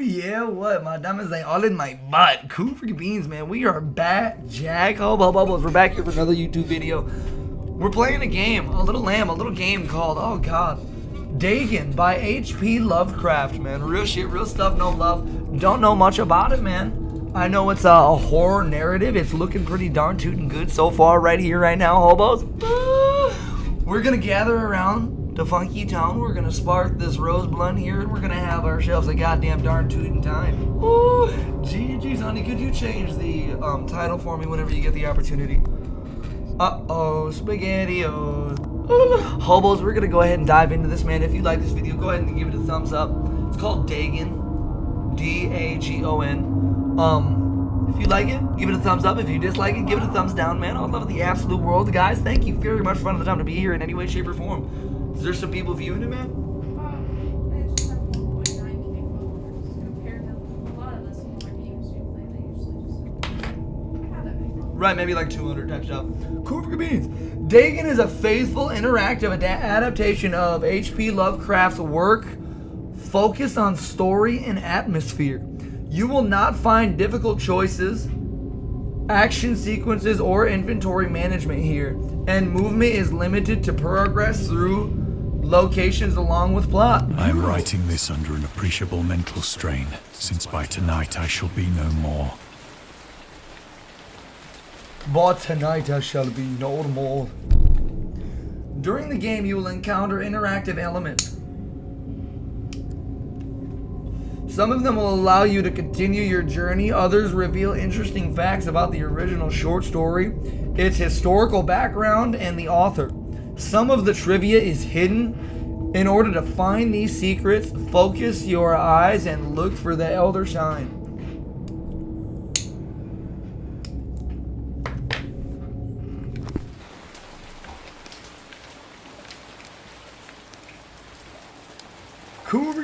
Yeah, what? My diamonds ain't all in my butt. Cool freaking beans, man. We are back, Jack. Hobo Bubbles. We're back here for another YouTube video. We're playing a game, a little game called, oh god, Dagon by H.P. Lovecraft, man. Real shit, real stuff, no love. Don't know much about it, man. I know it's a horror narrative. It's looking pretty darn tootin' good so far right here, right now, hobos. We're gonna gather around the funky town. We're gonna spark this rose blunt here, and we're gonna have ourselves a goddamn darn tootin' time. Ooh, geez, honey, could you change the title for me whenever you get the opportunity? Uh-oh, spaghetti-o. Hobos, we're gonna go ahead and dive into this, man. If you like this video, go ahead and give it a thumbs up. It's called Dagon, D-A-G-O-N. If you like it, give it a thumbs up. If you dislike it, give it a thumbs down, man. I would love the absolute world. Guys, thank you very much for finding the time to be here in any way, shape, or form. Is there some people viewing it, man? I just have 1.9K followers compared to a lot of us who are games we play. They usually just have that many followers. Right, maybe like 200 type stuff. Cool for beans. Dagon is a faithful, interactive adaptation of H.P. Lovecraft's work focused on story and atmosphere. You will not find difficult choices, action sequences, or inventory management here, and movement is limited to progress through locations along with plot. I am writing this under an appreciable mental strain, since by tonight I shall be no more. But tonight I shall be no more. During the game, you will encounter interactive elements. Some of them will allow you to continue your journey. Others reveal interesting facts about the original short story, its historical background, and the author. Some of the trivia is hidden. In order to find these secrets, focus your eyes and look for the elder sign.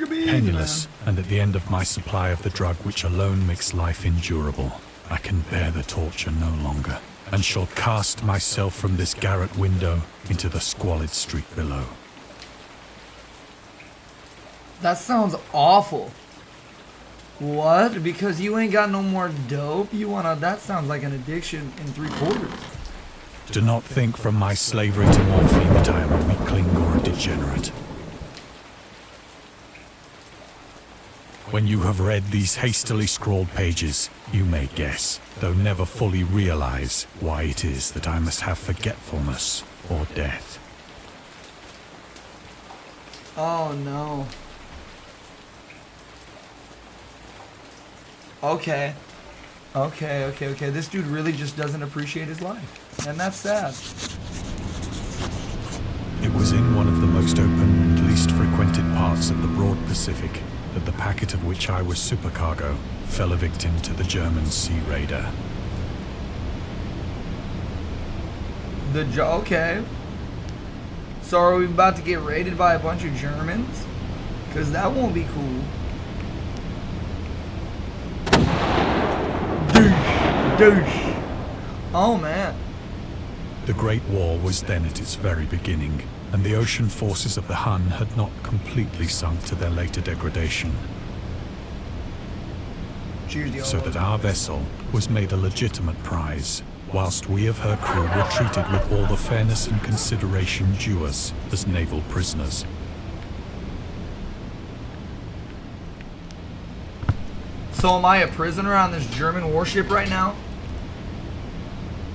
Penniless, and at the end of my supply of the drug which alone makes life endurable, I can bear the torture no longer, and shall cast myself from this garret window into the squalid street below. That sounds awful. What? Because you ain't got no more dope? You wanna... That sounds like an addiction in 3/4. Do not think from my slavery to morphine that I am a weakling or a degenerate. When you have read these hastily scrawled pages, you may guess, though never fully realize, why it is that I must have forgetfulness or death. Oh no. Okay. Okay. This dude really just doesn't appreciate his life. And that's sad. It was in one of the most open and least frequented parts of the broad Pacific that the packet of which I was supercargo fell a victim to the German sea raider. Okay. So are we about to get raided by a bunch of Germans? Because that won't be cool. Douche. Oh man. The Great War was then at its very beginning, and the ocean forces of the Hun had not completely sunk to their later degradation. So that our vessel was made a legitimate prize, whilst we of her crew were treated with all the fairness and consideration due us as naval prisoners. So am I a prisoner on this German warship right now?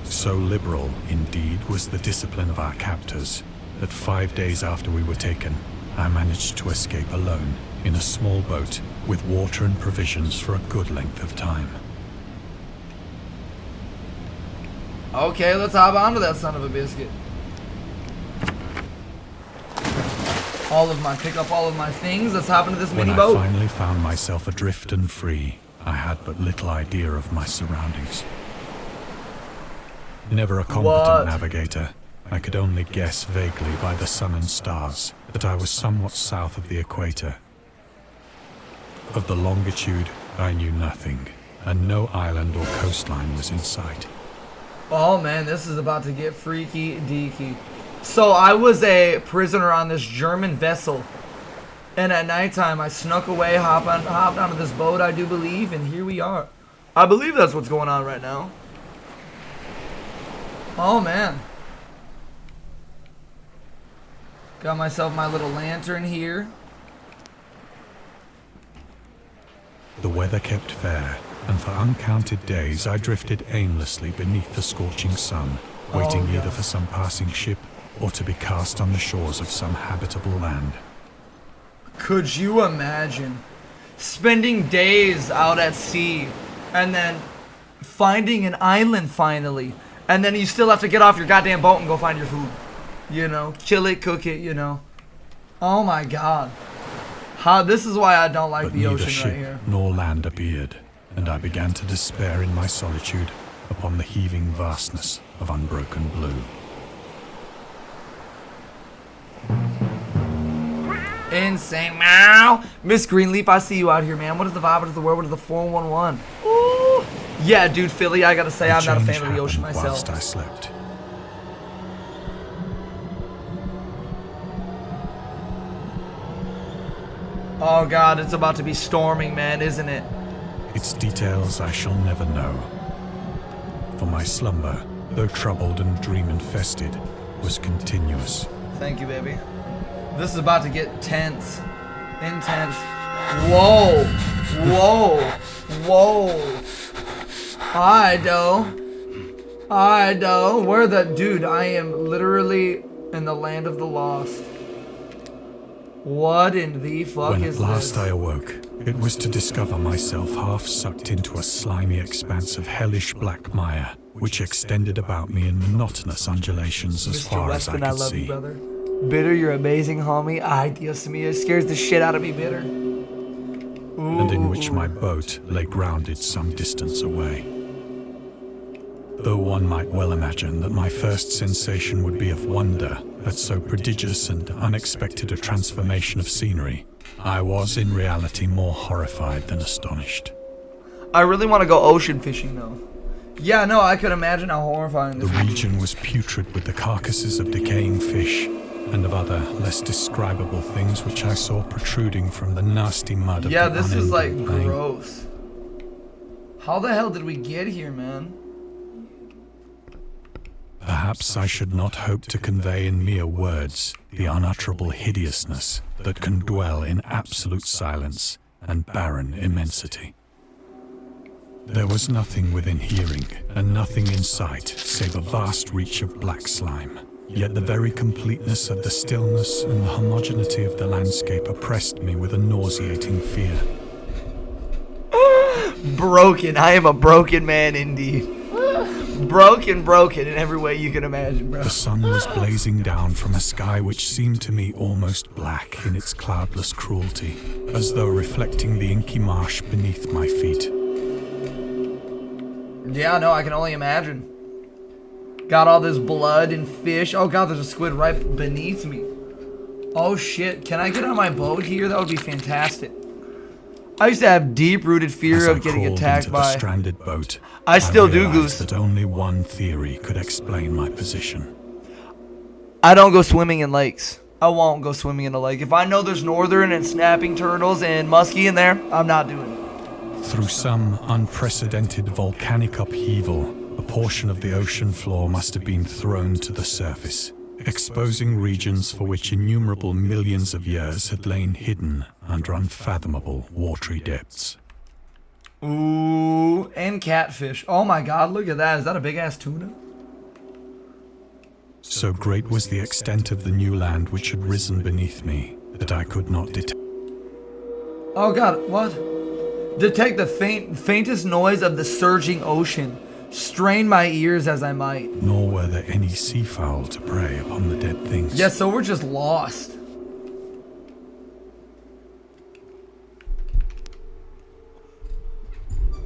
So liberal, indeed, was the discipline of our captors, that 5 days after we were taken, I managed to escape alone in a small boat with water and provisions for a good length of time. Okay, let's hop onto that son of a biscuit. Pick up all of my things. Let's hop into this mini boat. When I finally found myself adrift and free, I had but little idea of my surroundings. Never a competent navigator, I could only guess vaguely by the sun and stars that I was somewhat south of the equator. Of the longitude, I knew nothing, and no island or coastline was in sight. Oh man, this is about to get freaky deaky. So I was a prisoner on this German vessel And at nighttime, I snuck away, hopped onto this boat, I do believe, and here we are. I believe that's what's going on right now. Oh, man. Got myself my little lantern here. The weather kept fair, and for uncounted days I drifted aimlessly beneath the scorching sun, waiting either for some passing ship or to be cast on the shores of some habitable land. Could you imagine spending days out at sea and then finding an island finally, and then you still have to get off your goddamn boat and go find your food? You know, kill it, cook it, you know. Oh my god. This is why I don't like But the neither ocean ship right here. nor land appeared, and I began to despair in my solitude upon the heaving vastness of unbroken blue. Insane. Meow. Miss Greenleaf, I see you out here, man. What is the vibe? What is the word? What is the 411? Ooh. Yeah, dude, Philly, I gotta say, I'm not a fan of the ocean myself. Whilst I slept. Oh god, it's about to be storming, man, isn't it? Its details I shall never know. For my slumber, though troubled and dream-infested, was continuous. Thank you, baby. This is about to get tense. Intense. Whoa. Whoa. Whoa. Alright, though. Alright, though. Where the... Dude, I am literally in the land of the lost. What in the fuck When is at last this? I awoke, it was to discover myself half sucked into a slimy expanse of hellish black mire, which extended about me in monotonous undulations as Mr. far as I Weston, I could love see. you, brother. Bitter, you're amazing, homie. Ay, Dios mío, it scares the shit out of me, Bitter. Ooh, And in which my boat lay grounded some distance away. Though one might well imagine that my first sensation would be of wonder at so prodigious and unexpected a transformation of scenery, I was in reality more horrified than astonished. I really want to go ocean fishing, though. Yeah, no, I could imagine how horrifying The this would be. region was putrid with the carcasses of decaying fish and of other, less describable things which I saw protruding from the nasty mud of Yeah, the this is like unending plain. gross. How the hell did we get here, man? Perhaps I should not hope to convey in mere words the unutterable hideousness that can dwell in absolute silence and barren immensity. There was nothing within hearing and nothing in sight save a vast reach of black slime. Yet the very completeness of the stillness and the homogeneity of the landscape oppressed me with a nauseating fear. Broken. I am a broken man indeed. Broken in every way you can imagine, bro. The sun was blazing down from a sky which seemed to me almost black in its cloudless cruelty, as though reflecting the inky marsh beneath my feet. Yeah, no, I can only imagine. Got all this blood and fish. Oh god, there's a squid right beneath me. Oh shit, can I get on my boat here? That would be fantastic. I used to have deep-rooted fear As of I getting crawled attacked into the by... stranded boat, I still do, realized Goose. that only one theory could explain my position. I don't go swimming in lakes. I won't go swimming in a lake. If I know there's northern and snapping turtles and muskie in there, I'm not doing it. Through some unprecedented volcanic upheaval, a portion of the ocean floor must have been thrown to the surface, exposing regions for which innumerable millions of years had lain hidden under unfathomable watery depths. Ooh, and catfish. Oh my god, look at that. Is that a big-ass tuna? So great was the extent of the new land which had risen beneath me that I could not detect. Oh god, what? Detect the faintest noise of the surging ocean. Strain my ears as I might. Nor were there any seafowl to prey upon the dead things. Yeah, so we're just lost.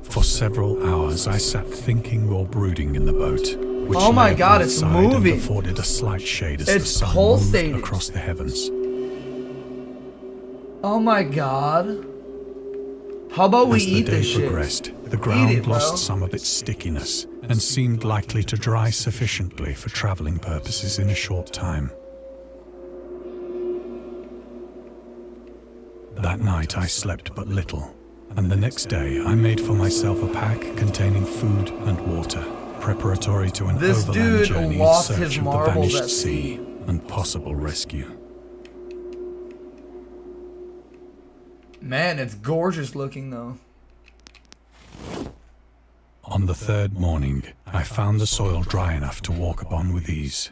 For several hours I sat thinking or brooding in the boat, which Oh my lay god, upon it's side and moving. afforded a slight shade as It's the sun pulsating. moved across the heavens. Oh my god. How about we As the eat day this shit? progressed, the ground it, bro. lost some of its stickiness and seemed likely to dry sufficiently for traveling purposes in a short time. That night I slept but little, and the next day I made for myself a pack containing food and water, preparatory to an This overland dude journey in lost search his of the marbles vanished at sea sea. and possible rescue. Man, it's gorgeous looking though. On the third morning, I found the soil dry enough to walk upon with ease.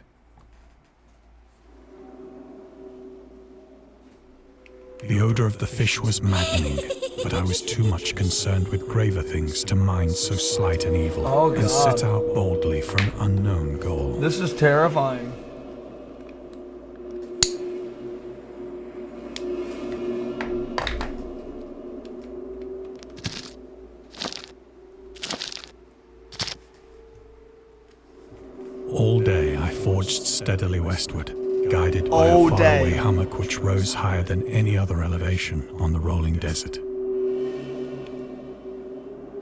The odor of the fish was maddening, but I was too much concerned with graver things to mind so slight an evil, Oh, and God. set out boldly for an unknown goal. This is terrifying. All day I forged steadily westward, guided by All a faraway day. hummock which rose higher than any other elevation on the rolling desert.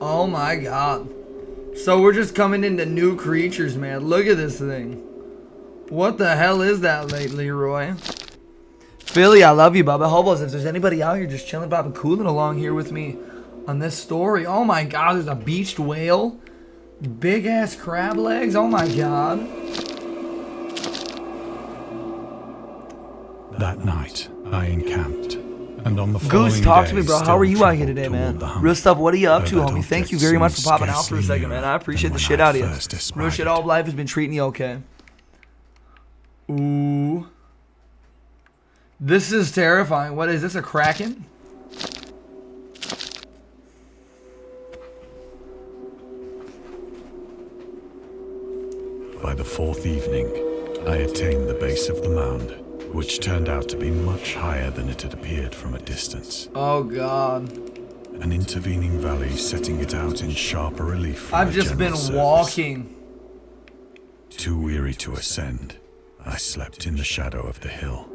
Oh my god. So we're just coming into new creatures, man. Look at this thing. What the hell is that, Leroy? Philly, I love you, Bubba. Hobos, if there's anybody out here just chilling, popping, cooling along here with me on this story. Oh my god, there's a beached whale. Big ass crab legs. Oh my god. That night, I encamped, and on the following Goose, talk to day me, bro. How still are you out here travelled today, toward man? the hummock, Real stuff. What are you up to, though that homie? Thank you object very much for seemed popping out for a scarcely second, man. nearer I appreciate than the when shit I out of you. first espied Real shit. it. All of life has been treating you okay. Ooh. This is terrifying. What is this? A kraken? By the fourth evening, I attained the base of the mound, which turned out to be much higher than it had appeared from a distance. Oh god. An intervening valley setting it out in sharper relief from I've the just general been surface. walking. Too weary to ascend, I slept in the shadow of the hill.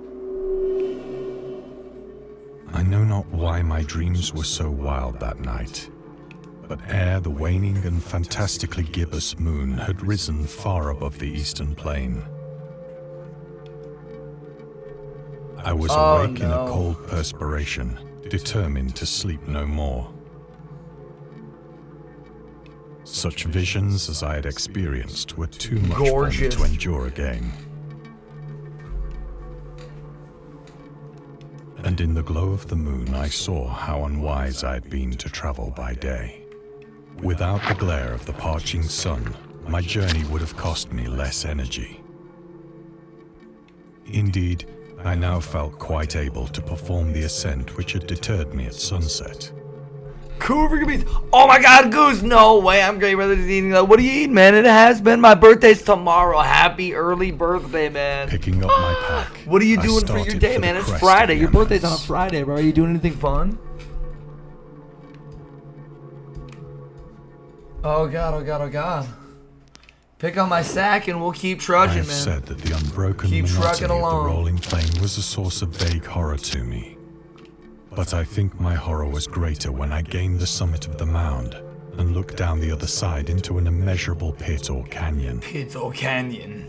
I know not why my dreams were so wild that night, but ere the waning and fantastically gibbous moon had risen far above the eastern plain, I was Oh, awake in no. a cold perspiration, determined to sleep no more. Such visions as I had experienced were too much Gorgeous. for me to endure again. And in the glow of the moon I saw how unwise I had been to travel by day. Without the glare of the parching sun, my journey would have cost me less energy. Indeed, I now felt quite able to perform the ascent which had deterred me at sunset. Cooper Beats. Oh my god, Goose. No way. I'm great, brother. Eating that. What are you eating, man? It has been. My birthday's tomorrow. Happy early birthday, man. Picking up my pack, What are you I doing for your started day, for the man? It's crest Friday. of the Your birthday's on a eminence. Friday, bro. Are you doing anything fun? Oh god, oh god, oh god. Pick up my sack and we'll keep I trudging, have man. said that the unbroken Keep monotony trucking of the along. rolling plain was a source of vague horror to me. But I think my horror was greater when I gained the summit of the mound and looked down the other side into an immeasurable pit or canyon, Pizzo Canyon.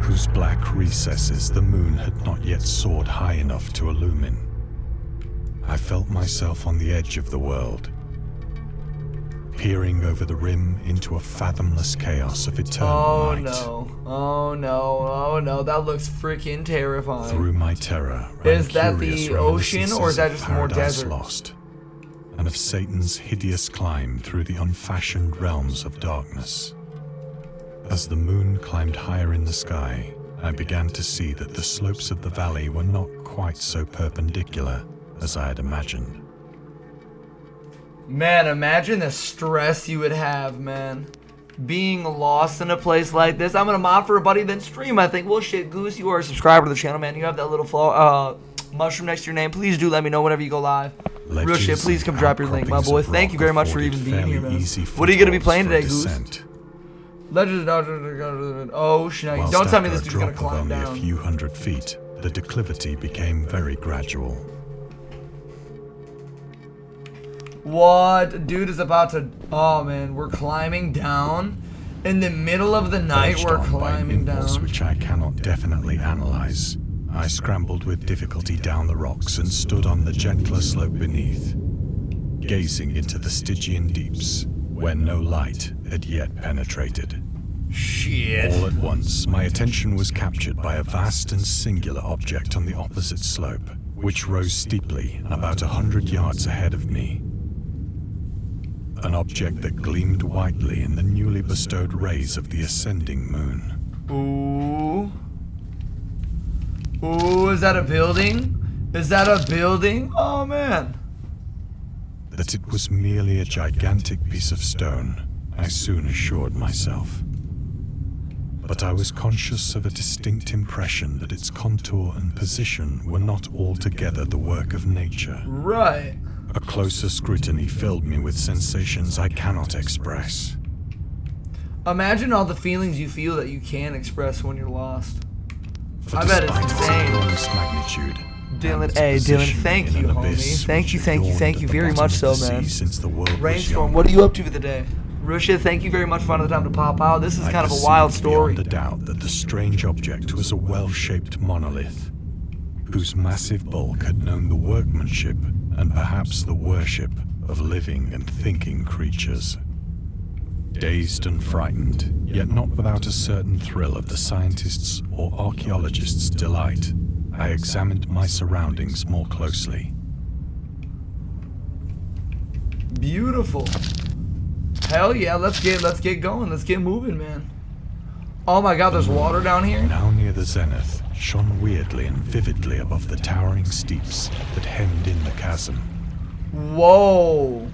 whose black recesses the moon had not yet soared high enough to illumine. I felt myself on the edge of the world, peering over the rim into a fathomless chaos of eternal Oh night. no. Oh no. Oh no. That looks freaking terrifying. Through my terror, Is ran that the curious ocean, or is that reminiscences just of more Paradise desert? Lost, and of Satan's hideous climb through the unfashioned realms of darkness. As the moon climbed higher in the sky, I began to see that the slopes of the valley were not quite so perpendicular as I had imagined. Man, imagine the stress you would have, man. Being lost in a place like this. I'm gonna mod for a buddy, then stream, I think. Well, shit, Goose, you are a subscriber to the channel, man. You have that little mushroom next to your name. Please do let me know whenever you go live. Real Ledges shit, please and come drop your link, my outcroppings boy. of Thank you rock very much for afforded even being here, fairly man. easy What are you gonna be footholds playing for today, a Goose? descent. Legend. Oh, shit. Whilst Don't tell me after this a dude's gonna drop of climb only a down. few hundred feet, the declivity became very gradual. What? Dude is about to... Oh, man. We're climbing down. In the middle of the night, Urged we're on by an climbing impulse down. which I cannot definitely analyze, I scrambled with difficulty down the rocks and stood on the gentler slope beneath, gazing into the Stygian deeps where no light had yet penetrated. Shit. All at once, my attention was captured by a vast and singular object on the opposite slope, which rose steeply about 100 yards ahead of me. An object that gleamed whitely in the newly bestowed rays of the ascending moon. Ooh. Ooh, is that a building? Is that a building? Oh, man. That it was merely a gigantic piece of stone, I soon assured myself. But I was conscious of a distinct impression that its contour and position were not altogether the work of nature. Right. A closer scrutiny filled me with sensations I cannot express. Imagine all the feelings you feel that you can't express when you're lost. For I bet it's despite its insane. enormous magnitude, Dylan, its hey, Dylan, position thank in you, an homie. abyss Thank which you, had thank you, yawned thank at you the very bottom much of so, the sea man. Since the world was Rainstorm, young. what are you up to for the day? Rusha, thank you very much for finding the time to pop out. This is I kind of a wild perceived story. beyond a doubt that the strange object was a well-shaped monolith, whose massive bulk had known the workmanship and perhaps the worship of living and thinking creatures. Dazed and frightened, yet not without a certain thrill of the scientist's or archaeologist's delight, I examined my surroundings more closely. Beautiful. Hell yeah, let's get going. Let's get moving, man. Oh my god, there's water down here? Now near the zenith, shone weirdly and vividly above the towering steeps that hemmed in the chasm, Whoa.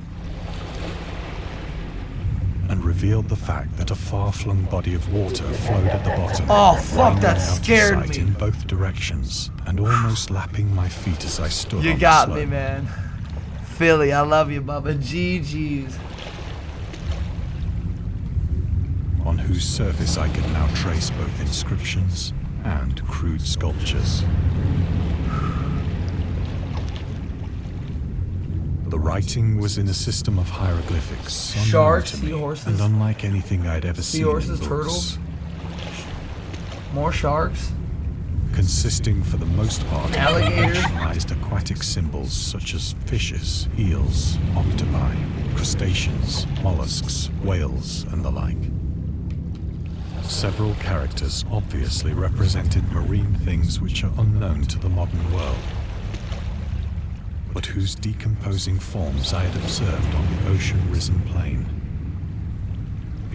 and revealed the fact that a far-flung body of water flowed at the bottom. Oh, fuck, winding that out of scared sight me. in both directions, and almost lapping my feet as I stood You on got the me, slope. man. Philly, I love you, Bubba. GG's. On whose surface I could now trace both inscriptions and crude sculptures. The writing was in a system of hieroglyphics, unknown Sharks, to me, seahorses. and unlike anything I'd ever seen in Seahorses, books, turtles. More sharks. consisting for the most part of Alligators. conventionalized aquatic symbols such as fishes, eels, octopi, crustaceans, mollusks, whales, and the like. Several characters obviously represented marine things which are unknown to the modern world, but whose decomposing forms I had observed on the ocean-risen plain.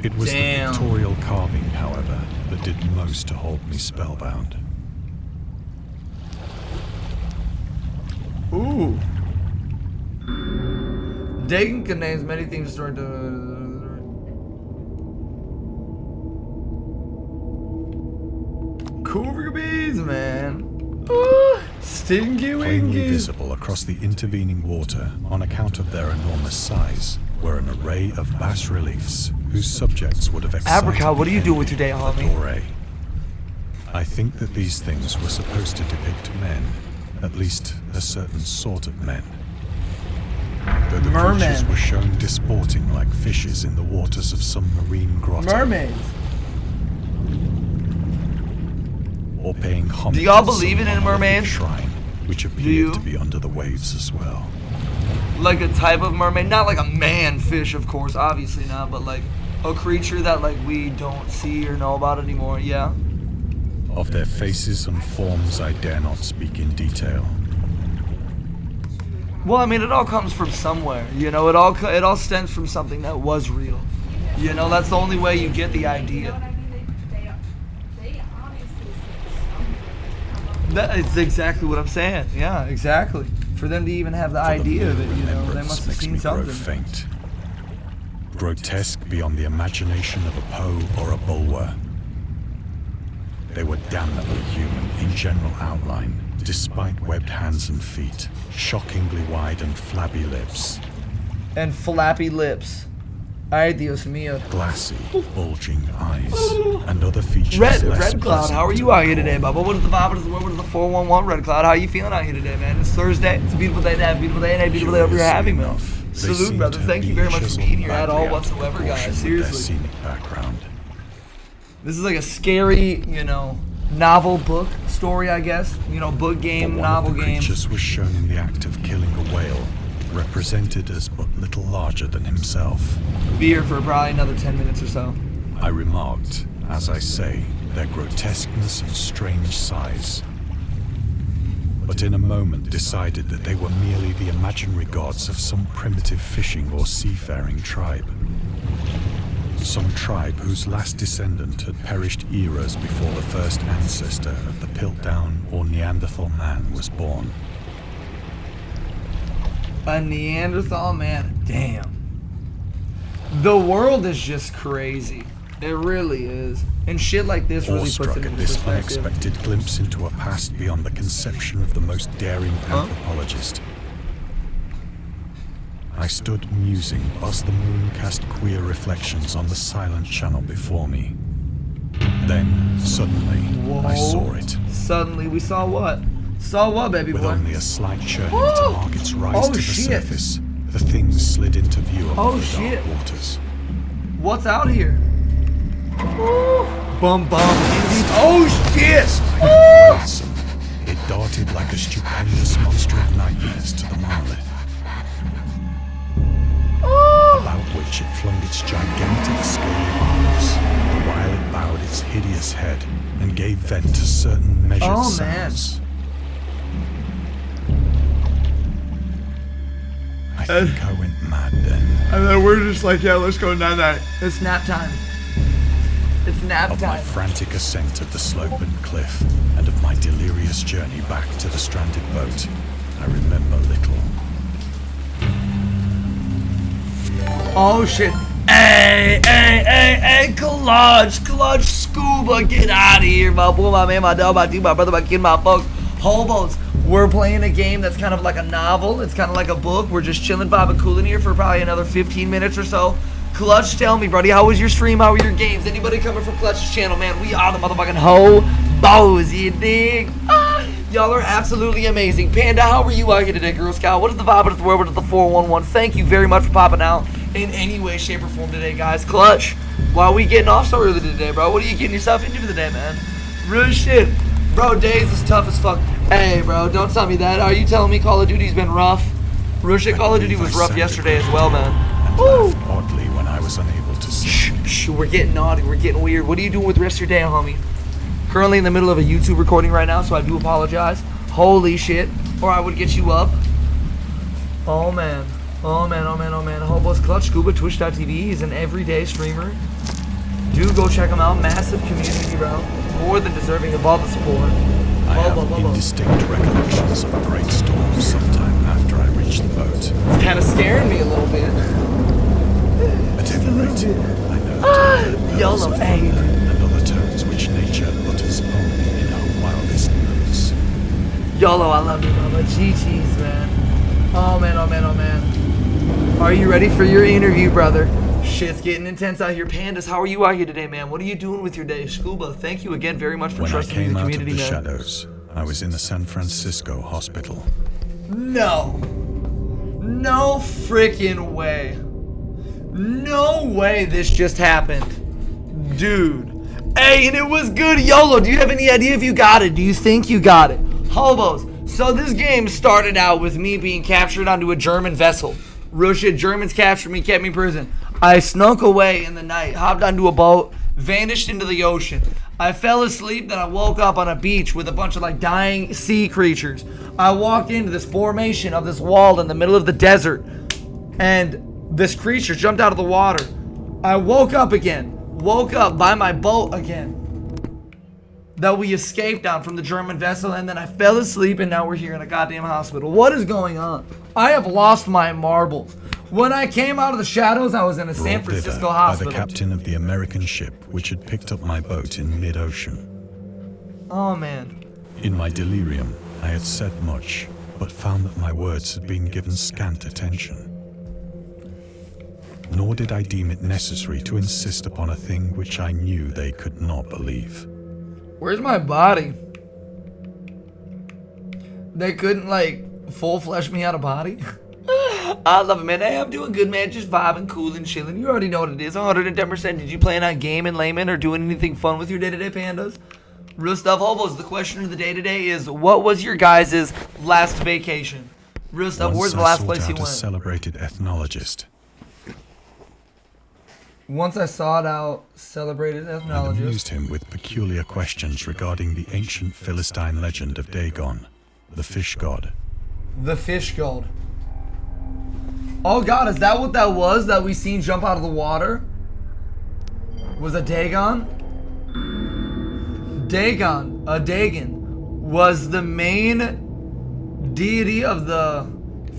It was Damn. the pictorial carving, however, that did most to hold me spellbound. Ooh. Dagon contains many things stored to. Cool for bees, man. Ooh, stinky Plainly winky. visible across the intervening water, on account of their enormous size, were an array of bas-reliefs whose subjects would have excited Apricot, what the do you do with envy your day, of the homie? Doré. I think that these things were supposed to depict men, at least a certain sort of men. Though the Mermen. creatures were shown disporting like fishes in the waters of some marine grotto, Mermaids. or paying homage Do y'all to some believe in monolithic mermaids? shrine, which you? appeared to be under the waves as well. Like a type of mermaid, not like a man fish, of course, obviously not, but like a creature that like we don't see or know about anymore. Yeah. Of their faces and forms I dare not speak in detail. Well, I mean, it all comes from somewhere. You know, it all stems from something that was real. You know, that's the only way you get the You know idea. what I mean? They obviously said something. That's exactly what I'm saying. Yeah, exactly. For them to even have the For the idea of mere it, you know, they remembrance must have makes seen me grow something. faint. Grotesque beyond the imagination of a Poe or a Bulwer. They were damnably human in general outline, despite webbed hands and feet, shockingly wide and flabby lips, And flappy lips. Ay, Dios mío. glassy, bulging eyes, and other features Red less Cloud, pleasant how are to you out here recall. today, Bubba? What is the vibe? What is the 411 Red Cloud? How are you feeling out here today, man? It's Thursday. It's a beautiful day to have a beautiful day, and a beautiful day over here Curiously having, man. enough, they Salute, seem brother. to Thank have you very been much for chiseled being here at badly all out of whatsoever, proportion guys. with their Seriously. scenic background. This is like a scary, you know, novel book story, I guess. You know, book game, One novel of the game. creatures was shown in the act of killing a whale, represented as but little larger than himself. Be here for probably another 10 minutes or so. I remarked, as I say, their grotesqueness and strange size. But in a moment decided that they were merely the imaginary gods of some primitive fishing or seafaring tribe. Some tribe whose last descendant had perished eras before the first ancestor of the Piltdown or Neanderthal man was born. A Neanderthal man. Damn. The world is just crazy. It really is. And shit like this really puts Awestruck it at into this perspective. unexpected glimpse into a past beyond the conception of the most daring anthropologist, I stood musing whilst the moon cast queer reflections on the silent channel before me. Then, suddenly, I saw it. Suddenly, we saw what? Saw what, baby With boy? only a slight churning to Woo! mark its rise Oh, to the shit. surface, the thing slid into view above Oh, the shit. dark waters. What's out here? Woo! Bum bum. Oh shit! Awesome. It darted like a stupendous monster of nightmares to the monolith, about which it flung its gigantic scaly arms, the while it bowed its hideous head and gave vent to certain measured Oh, man. sounds. I think I went mad then. And then we're just like, yeah, let's go night-night. It's nap time. It's nap Of my time. frantic ascent of the slope and cliff, and of my delirious journey back to the stranded boat, I remember little. Oh shit. Hey, Clutch, Scuba, get out of here, my boy, my man, my dog, my dude, my brother, my kid, my folks, hobos. We're playing a game that's kind of like a novel. It's kind of like a book. We're just chilling, vibing, cooling here for probably another 15 minutes or so. Clutch, tell me, buddy, how was your stream? How were your games? Anybody coming from Clutch's channel, man? We are the motherfucking hobos, you dig? Y'all are absolutely amazing. Panda, how are you out here today, Girl Scout? What is the vibe? What is the word? What is the 411? Thank you very much for popping out in any way, shape, or form today, guys. Clutch, why are we getting off so early today, bro? What are you getting yourself into for the day, man? Real shit. Bro, days is tough as fuck. Hey, bro, don't tell me that. Are you telling me Call of Duty's been rough? Real shit, Call of Duty was rough yesterday as well, man. And Woo! laughed oddly when I was unable to see. Shh, we're getting naughty, we're getting weird. What are you doing with the rest of your day, homie? Currently in the middle of a YouTube recording right now, so I do apologize. Holy shit. Or I would get you up. Oh man. Oh man, oh man, oh man. Hobos Clutch Scuba, Twitch.tv. He's an everyday streamer. Do go check him out. Massive community, bro. More than deserving of all the support. I have indistinct recollections of a great storm sometime after I reached the boat. It's kind of scaring me a little bit. At any rate, I know that YOLO, hey. and other tones which nature utters only in her wildest moods. YOLO, I love you, mama. GG's, man. Oh man, oh man, oh man. Are you ready for your interview, brother? Shit's getting intense out here. Pandas, how are you out here today, man? What are you doing with your day? Scuba, thank you again very much for When I trusting me in came the out of community, the man. shadows, I was in a San Francisco hospital. No. No freaking way. No way this just happened. Dude. Hey, and it was good. YOLO, do you have any idea if you got it? Do you think you got it? Hobos. So this game started out with me being captured onto a German vessel. Real shit, Germans captured me, kept me in prison. I snuck away in the night, hopped onto a boat, vanished into the ocean. I fell asleep, then I woke up on a beach with a bunch of like dying sea creatures. I walked into this formation of this wall in the middle of the desert, and this creature jumped out of the water. I woke up by my boat again that we escaped on from the German vessel, and then I fell asleep, and now we're here in a goddamn hospital. What is going on? I have lost my marbles. When I came out of the shadows, I was in a San Brought thither Francisco by hospital. the captain of the American ship which had picked up my boat in mid-ocean. Oh man. In my delirium, I had said much, but found that my words had been given scant attention. Nor did I deem it necessary to insist upon a thing which I knew they could not believe. Where's my body? They couldn't like full flesh me out of body? I love it, man. Hey, I'm doing good, man. Just vibing, cooling, chilling. You already know what it is. 110%. Did you plan on gaming, layman, or doing anything fun with your day-to-day, pandas? Real stuff, hobos. The question of the day today is, what was your guys' last vacation? Real stuff. Once Where's the I last sought place you out a went? celebrated ethnologist. Once I sought out celebrated And ethnologist. amused him with peculiar questions regarding the ancient Philistine legend of Dagon, the fish god. The fish god. Oh god, is that what that was that we seen jump out of the water? Was it Dagon? Dagon was the main deity of the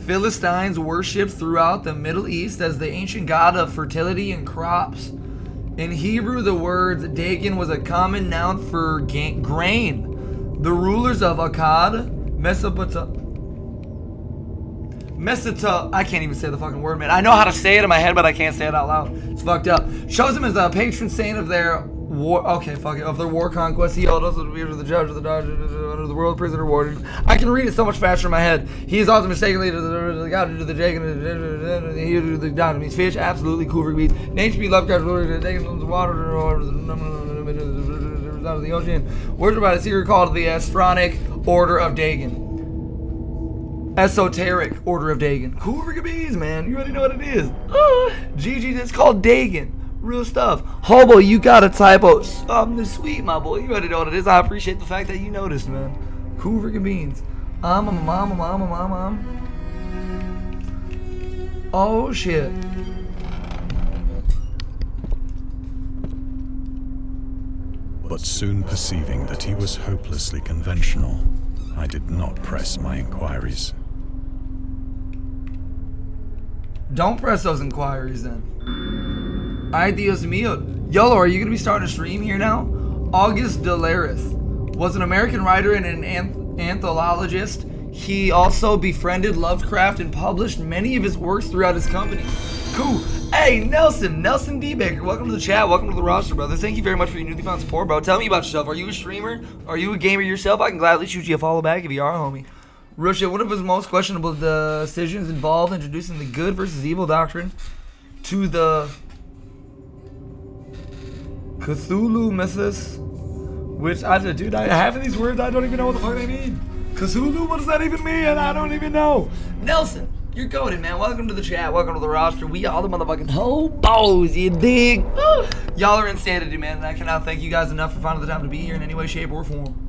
Philistines worshipped throughout the Middle East as the ancient god of fertility and crops. In Hebrew, the word Dagon was a common noun for grain. The rulers of Akkad, I can't even say the fucking word, man. I know how to say it in my head, but I can't say it out loud. It's fucked up. Chose him as a patron saint of their war. Okay, fuck it. Of their war conquest. He held us to be the judge of the dodge under the world prisoner warden. I can read it so much faster in my head. He is also mistakenly the god to the Dagon. He to the god means fish. Absolutely cool for beats. Nature be Lovecraft. The Dagon the water or the ocean. Words about a secret called the Astronic Order of Dagon. Esoteric Order of Dagon. Cool for bees, man. You already know what it is. GG, it's called Dagon. Real stuff. Hobo, you got a typo. Something sweet, my boy. You already know what it is. I appreciate the fact that you noticed, man. Cool freaking beans. Oh, shit. But soon perceiving that he was hopelessly conventional, I did not press my inquiries. Don't press those inquiries then. Ay, Dios mío. YOLO, are you going to be starting a stream here now? August Delarith was an American writer and an anthologist. He also befriended Lovecraft and published many of his works throughout his company. Cool. Hey, Nelson D. Baker, welcome to the chat. Welcome to the roster, brother. Thank you very much for your newly found support, bro. Tell me about yourself. Are you a streamer? Are you a gamer yourself? I can gladly shoot you a follow back if you are, homie. Real shit, one of his most questionable decisions involved introducing the good versus evil doctrine to the Cthulhu mythos, which dude, half of these words I don't even know what the fuck they mean. Cthulhu, what does that even mean? I don't even know. Nelson, you're goated, man. Welcome to the chat. Welcome to the roster. We all the motherfucking hobos, you dig? Y'all are insanity, man. And I cannot thank you guys enough for finding the time to be here in any way, shape, or form.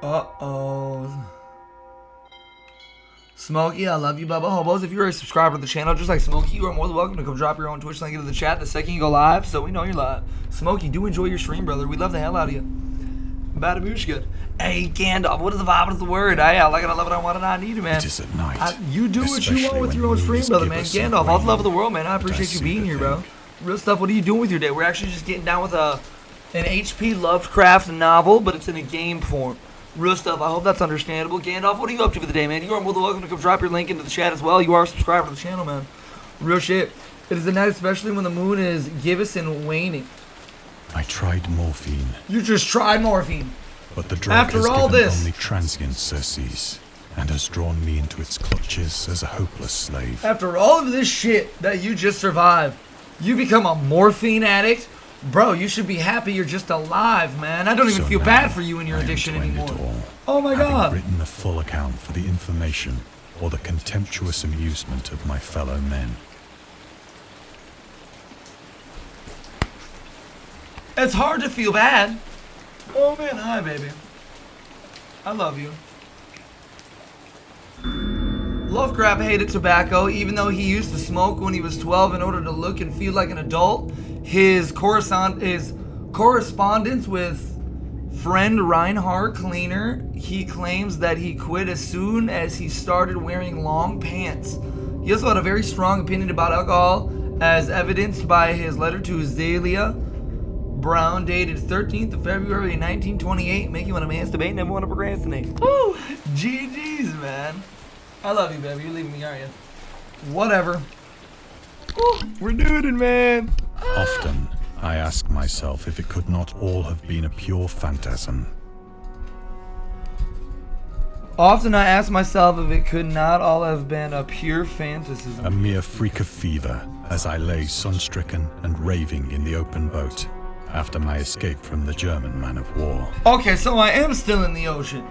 Uh-oh. Smokey, I love you, Bubba Hobos. If you're a subscriber to the channel, just like Smokey, you are more than welcome to come drop your own Twitch link into the chat the second you go live, so we know you're live. Smokey, do enjoy your stream, brother. We love the hell out of you. Badabushka. Hey, Gandalf, what is the vibe? What is the word? I like it, I love it, I want it, I need it, man. It is at night. You do what you want with your own stream, brother, man. Gandalf, all the love of the world, man. I appreciate you being here, bro. Real stuff, what are you doing with your day? We're actually just getting down with an H.P. Lovecraft novel, but it's in a game form. Real stuff, I hope that's understandable. Gandalf, what are you up to for the day, man? You are more than welcome to come drop your link into the chat as well. You are a subscriber to the channel, man. Real shit. It is a night, especially when the moon is gibbous and waning. I tried morphine. You just tried morphine. But the drug After has all given this, only transient surcease, and has drawn me into its clutches as a hopeless slave. after all of this shit that you just survived, you become a morphine addict? Bro, you should be happy you're just alive, man. I don't even So feel now bad for you and your I am addiction to end anymore. it all, Oh my having god. written a full account for the information or the contemptuous amusement of my fellow men. It's hard to feel bad. Oh man, hi baby. I love you. Lovecraft hated tobacco, even though he used to smoke when he was 12 in order to look and feel like an adult. His correspondence with friend Reinhard Cleaner, he claims that he quit as soon as he started wearing long pants. He also had a very strong opinion about alcohol, as evidenced by his letter to Zelia Brown, dated 13th of February 1928, making you want to masturbate, never want to procrastinate. Woo! GG's, man. I love you, baby. You're leaving me, aren't you? Whatever. Woo, we're doing it, man. Often, I ask myself if it could not all have been a pure phantasm. Often I ask myself if it could not all have been a pure fantasy. A mere freak of fever as I lay sun-stricken and raving in the open boat after my escape from the German man of war. Okay, so I am still in the ocean.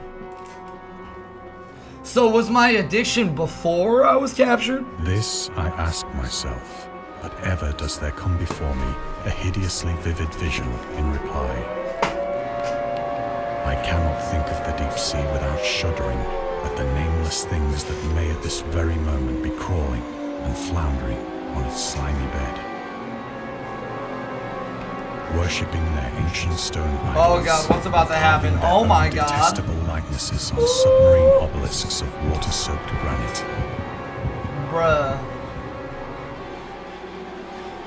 So was my addiction before I was captured? This I ask myself, but ever does there come before me a hideously vivid vision in reply. I cannot think of the deep sea without shuddering at the nameless things that may at this very moment be crawling and floundering on its slimy bed, worshipping their ancient stone idols. Oh god, what's about to happen? Their Oh my own god. detestable likenesses on submarine obelisks of water-soaked granite. Bruh.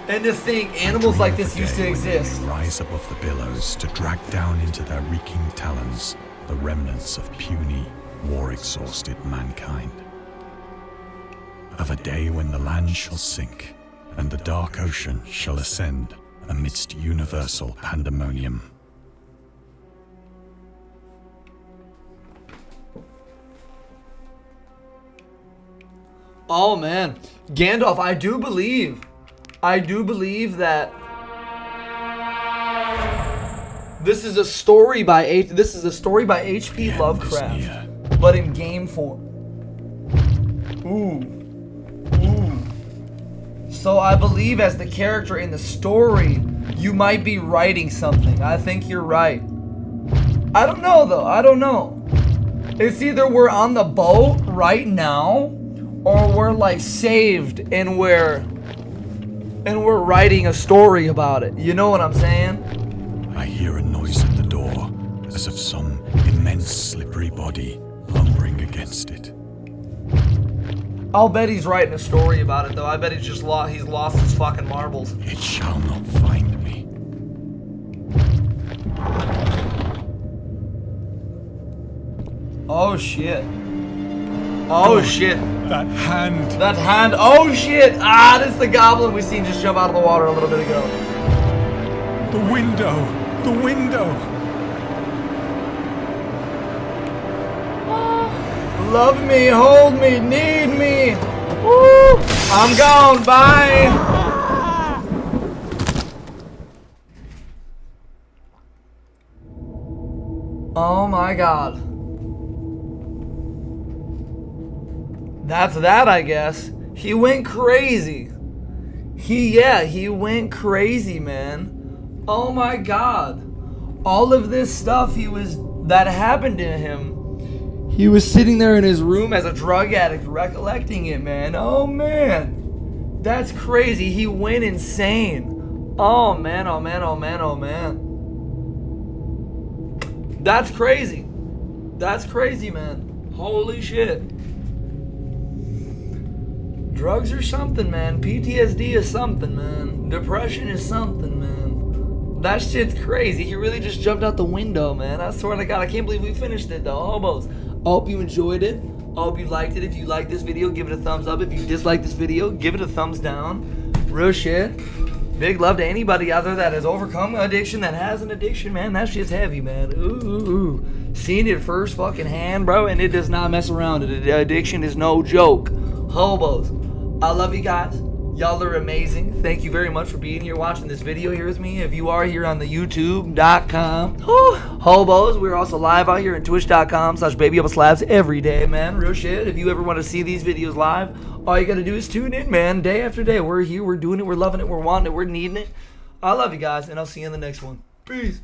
And to think animals like this used to exist. They rise above the billows to drag down into their reeking talons the remnants of puny, war-exhausted mankind. Of a day when the land shall sink and the dark ocean shall ascend amidst universal pandemonium. Oh man, Gandalf, I do believe that this is a story by H.P. Lovecraft, but in game form. Ooh. So I believe as the character in the story, you might be writing something. I think you're right. I don't know though. I don't know. It's either we're on the boat right now, or we're like saved and we're writing a story about it. You know what I'm saying? I hear a noise at the door, as of some immense slippery body lumbering against it. I'll bet he's writing a story about it though. I bet he's lost his fucking marbles. It shall not find me. Oh shit. Oh shit. That hand! That hand. Oh shit. Ah, this is the goblin we seen just jump out of the water a little bit ago. The window! The window! Love me, hold me, need me. Woo. I'm gone. Bye. Oh my god. That's that, I guess. He went crazy. He went crazy, man. Oh my god. All of this stuff that happened to him. He was sitting there in his room as a drug addict recollecting it, man. Oh man. That's crazy. He went insane. Oh man, oh man, oh man, oh man. That's crazy. That's crazy, man. Holy shit. Drugs are something, man. PTSD is something, man. Depression is something, man. That shit's crazy. He really just jumped out the window, man. I swear to God, I can't believe we finished it, though. Hobos. I hope you enjoyed it. I hope you liked it. If you liked this video, give it a thumbs up. If you disliked this video, give it a thumbs down. Real shit. Big love to anybody out there that has overcome addiction, that has an addiction, man. That shit's heavy, man. Ooh. Seen it first fucking hand, bro, and it does not mess around. Addiction is no joke. Hobos. I love you guys. Y'all are amazing. Thank you very much for being here watching this video here with me. If you are here on the youtube.com, hobos, we're also live out here at twitch.com/babyupaslabs every day, man. Real shit. If you ever want to see these videos live, all you got to do is tune in, man. Day after day. We're here. We're doing it. We're loving it. We're wanting it. We're needing it. I love you guys, and I'll see you in the next one. Peace.